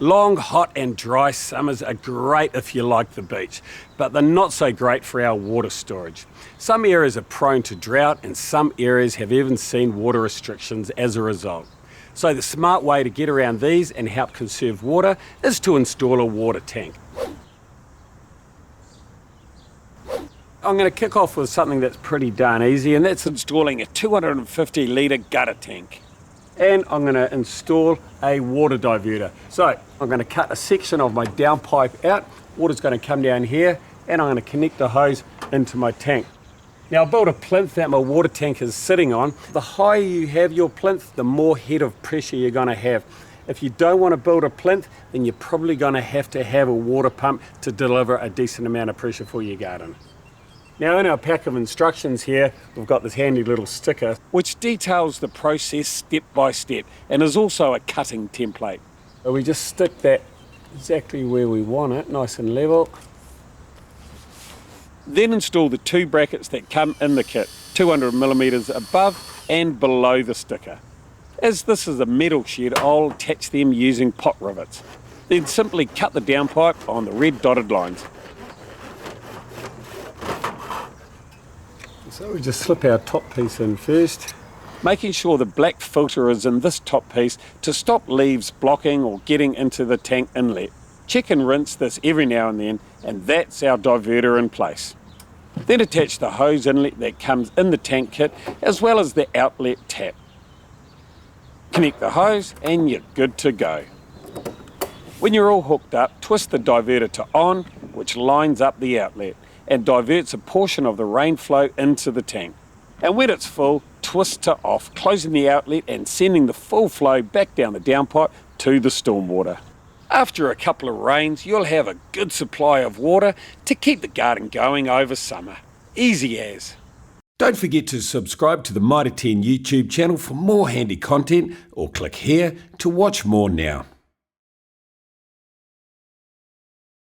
Long, hot and dry summers are great if you like the beach, but they're not so great for our water storage. Some areas are prone to drought and some areas have even seen water restrictions as a result. So the smart way to get around these and help conserve water is to install a water tank. I'm going to kick off with something that's pretty darn easy, and that's installing a 250 litre gutter tank. And I'm going to install a water diverter. So I'm going to cut a section of my downpipe out, water's going to come down here, and I'm going to connect the hose into my tank. Now I built a plinth that my water tank is sitting on. The higher you have your plinth, the more head of pressure you're going to have. If you don't want to build a plinth, then you're probably going to have a water pump to deliver a decent amount of pressure for your garden. Now in our pack of instructions here, we've got this handy little sticker which details the process step by step and is also a cutting template. So we just stick that exactly where we want it, nice and level. Then install the two brackets that come in the kit, 200mm above and below the sticker. As this is a metal shed, I'll attach them using pot rivets. Then simply cut the downpipe on the red dotted lines. So we just slip our top piece in first, making sure the black filter is in this top piece to stop leaves blocking or getting into the tank inlet. Check and rinse this every now and then, and that's our diverter in place. Then attach the hose inlet that comes in the tank kit as well as the outlet tap. Connect the hose and you're good to go. When you're all hooked up, twist the diverter to on, which lines up the outlet and diverts a portion of the rain flow into the tank. And when it's full, twist to off, closing the outlet and sending the full flow back down the downpipe to the stormwater. After a couple of rains, you'll have a good supply of water to keep the garden going over summer. Easy as. Don't forget to subscribe to the Mitre 10 YouTube channel for more handy content, or click here to watch more now.